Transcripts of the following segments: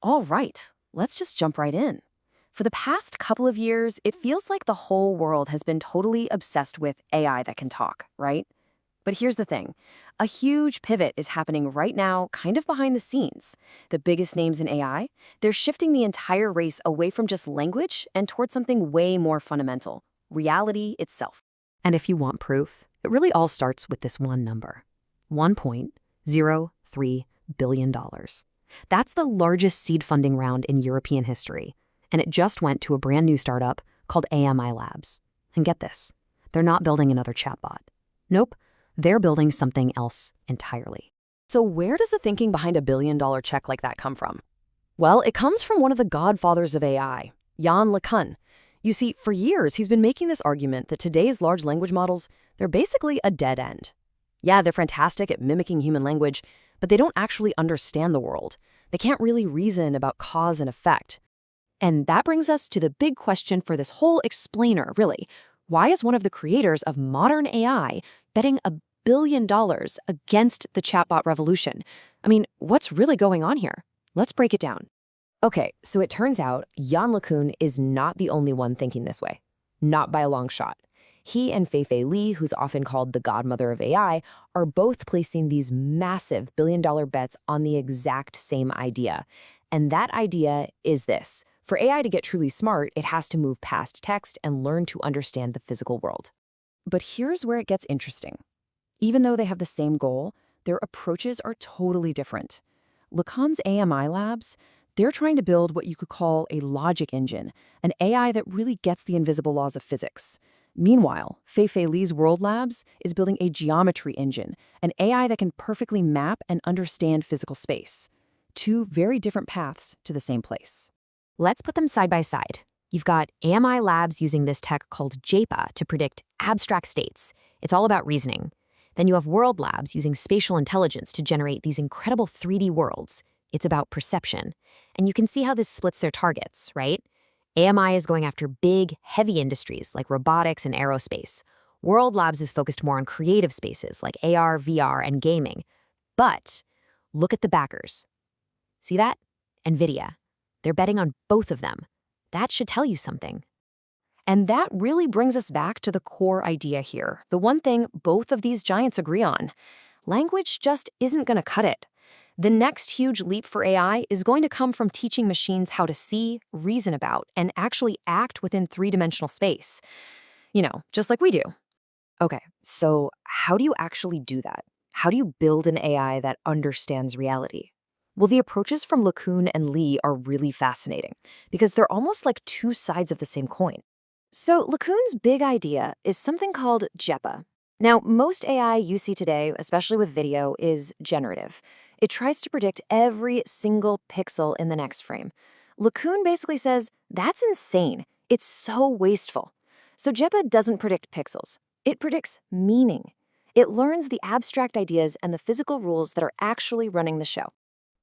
All right, let's just jump right in. For the past couple of years, it feels like the whole world has been totally obsessed with AI that can talk, right? But here's the thing. A huge pivot is happening right now, kind of behind the scenes. The biggest names in AI, they're shifting the entire race away from just language and towards something way more fundamental, reality itself. And if you want proof, it really all starts with this one number, $1.03 billion. That's the largest seed funding round in European history, and it just went to a brand new startup called AI Labs. And get this, they're not building another chatbot. Nope, they're building something else entirely. So where does the thinking behind a billion-dollar check like that come from? Well, it comes from one of the godfathers of AI, Yann LeCun. You see, for years, he's been making this argument that today's large language models, they're basically a dead end. Yeah, they're fantastic at mimicking human language, but they don't actually understand the world. They can't really reason about cause and effect. And that brings us to the big question for this whole explainer, really. Why is one of the creators of modern AI betting $1 billion against the chatbot revolution? I mean, what's really going on here? Let's break it down. Okay, so it turns out Yann LeCun is not the only one thinking this way. Not by a long shot. He and Fei-Fei Li, who's often called the godmother of AI, are both placing these massive billion-dollar bets on the exact same idea. And that idea is this. For AI to get truly smart, it has to move past text and learn to understand the physical world. But here's where it gets interesting. Even though they have the same goal, their approaches are totally different. LeCun's AI Labs, they're trying to build what you could call a logic engine, an AI that really gets the invisible laws of physics. Meanwhile, Fei-Fei Li's World Labs is building a geometry engine, an AI that can perfectly map and understand physical space. Two very different paths to the same place. Let's put them side by side. You've got AI Labs using this tech called JEPA to predict abstract states. It's all about reasoning. Then you have World Labs using spatial intelligence to generate these incredible 3D worlds. It's about perception. And you can see how this splits their targets, right? AMI is going after big, heavy industries like robotics and aerospace. World Labs is focused more on creative spaces like AR, VR, and gaming. But look at the backers. See that? NVIDIA. They're betting on both of them. That should tell you something. And that really brings us back to the core idea here, the one thing both of these giants agree on. Language just isn't going to cut it. The next huge leap for AI is going to come from teaching machines how to see, reason about, and actually act within three-dimensional space. You know, just like we do. Okay, so how do you actually do that? How do you build an AI that understands reality? Well, the approaches from LeCun and Li are really fascinating because they're almost like two sides of the same coin. So LeCun's big idea is something called JEPA. Now, most AI you see today, especially with video, is generative. It tries to predict every single pixel in the next frame. LeCun basically says, that's insane. It's so wasteful. So JEPA doesn't predict pixels. It predicts meaning. It learns the abstract ideas and the physical rules that are actually running the show.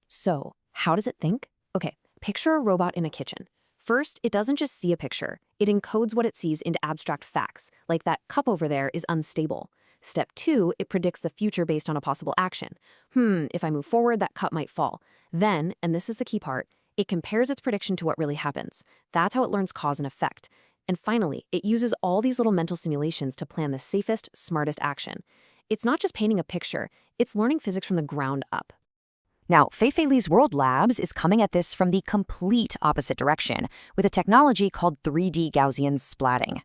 So, how does it think? Okay, picture a robot in a kitchen. First, it doesn't just see a picture. It encodes what it sees into abstract facts, like that cup over there is unstable. Step 2, it predicts the future based on a possible action. If I move forward, that cup might fall. Then, and this is the key part, it compares its prediction to what really happens. That's how it learns cause and effect. And finally, it uses all these little mental simulations to plan the safest, smartest action. It's not just painting a picture, it's learning physics from the ground up. Now, Fei-Fei Li's World Labs is coming at this from the complete opposite direction, with a technology called 3D Gaussian splatting.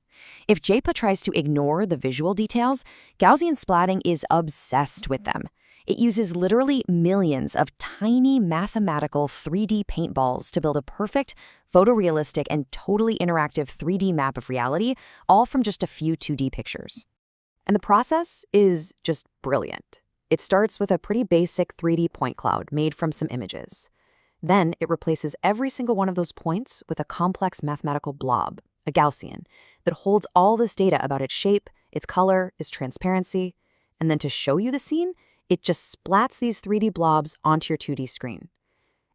If JEPA tries to ignore the visual details, Gaussian splatting is obsessed with them. It uses literally millions of tiny mathematical 3D paintballs to build a perfect, photorealistic, and totally interactive 3D map of reality, all from just a few 2D pictures. And the process is just brilliant. It starts with a pretty basic 3D point cloud made from some images. Then it replaces every single one of those points with a complex mathematical blob, a Gaussian, that holds all this data about its shape, its color, its transparency. And then to show you the scene, it just splats these 3D blobs onto your 2D screen.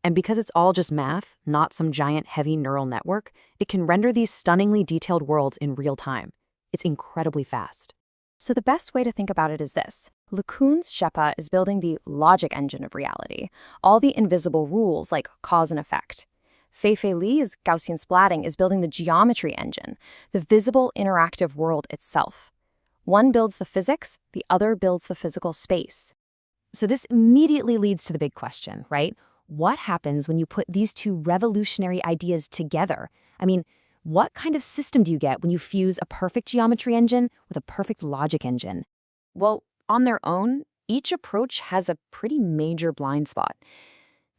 And because it's all just math, not some giant heavy neural network, it can render these stunningly detailed worlds in real time. It's incredibly fast. So the best way to think about it is this. LeCun's JEPA is building the logic engine of reality, all the invisible rules like cause and effect. Fei-Fei Li's Gaussian splatting is building the geometry engine, the visible interactive world itself. One builds the physics, the other builds the physical space. So this immediately leads to the big question, right? What happens when you put these two revolutionary ideas together? I mean, what kind of system do you get when you fuse a perfect geometry engine with a perfect logic engine? Well, on their own, each approach has a pretty major blind spot.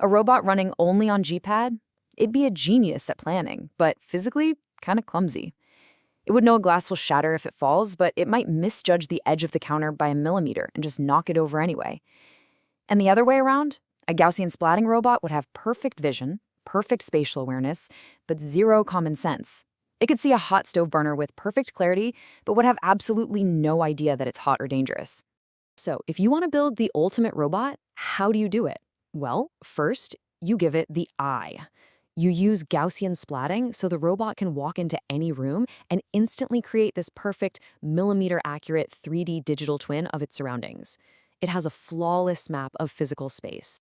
A robot running only on GPad? It'd be a genius at planning, but physically, kind of clumsy. It would know a glass will shatter if it falls, but it might misjudge the edge of the counter by a millimeter and just knock it over anyway. And the other way around, a Gaussian splatting robot would have perfect vision, perfect spatial awareness, but zero common sense. It could see a hot stove burner with perfect clarity, but would have absolutely no idea that it's hot or dangerous. So if you want to build the ultimate robot, how do you do it? Well, first, you give it the eye. You use Gaussian splatting so the robot can walk into any room and instantly create this perfect, millimeter-accurate 3D digital twin of its surroundings. It has a flawless map of physical space.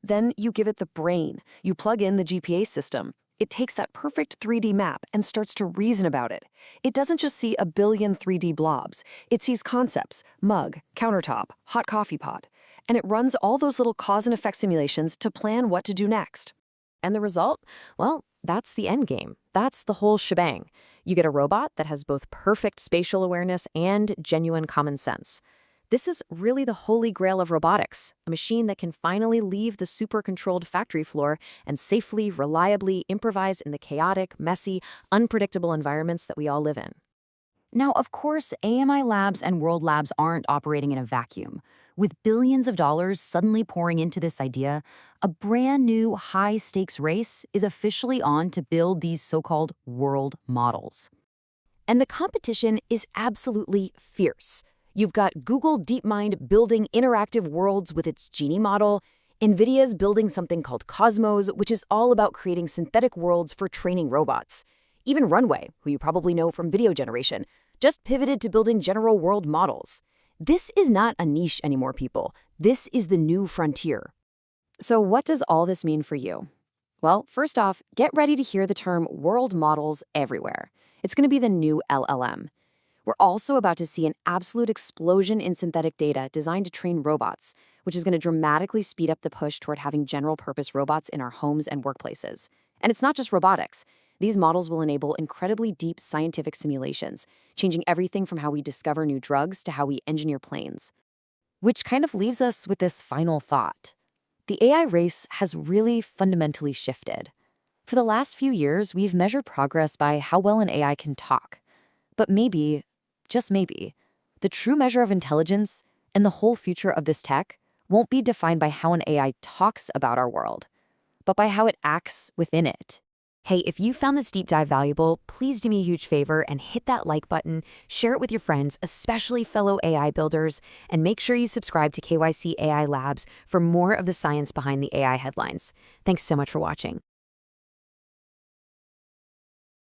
Then you give it the brain. You plug in the GPA system. It takes that perfect 3D map and starts to reason about it. It doesn't just see a billion 3D blobs. It sees concepts, mug, countertop, hot coffee pot. And it runs all those little cause and effect simulations to plan what to do next. And the result? Well, that's the end game. That's the whole shebang. You get a robot that has both perfect spatial awareness and genuine common sense. This is really the holy grail of robotics, a machine that can finally leave the super-controlled factory floor and safely, reliably improvise in the chaotic, messy, unpredictable environments that we all live in. Now, of course, AMI Labs and World Labs aren't operating in a vacuum. With billions of dollars suddenly pouring into this idea, a brand new high-stakes race is officially on to build these so-called world models. And the competition is absolutely fierce. You've got Google DeepMind building interactive worlds with its Genie model. NVIDIA's building something called Cosmos, which is all about creating synthetic worlds for training robots. Even Runway, who you probably know from video generation, just pivoted to building general world models. This is not a niche anymore, people. This is the new frontier. So what does all this mean for you? Well, first off, get ready to hear the term world models everywhere. It's going to be the new LLM. We're also about to see an absolute explosion in synthetic data designed to train robots, which is going to dramatically speed up the push toward having general-purpose robots in our homes and workplaces. And it's not just robotics. These models will enable incredibly deep scientific simulations, changing everything from how we discover new drugs to how we engineer planes. Which kind of leaves us with this final thought. The AI race has really fundamentally shifted. For the last few years, we've measured progress by how well an AI can talk. But maybe, just maybe, the true measure of intelligence and the whole future of this tech won't be defined by how an AI talks about our world, but by how it acts within it. Hey, if you found this deep dive valuable, please do me a huge favor and hit that like button, share it with your friends, especially fellow AI builders, and make sure you subscribe to KYC AI Labs for more of the science behind the AI headlines. Thanks so much for watching.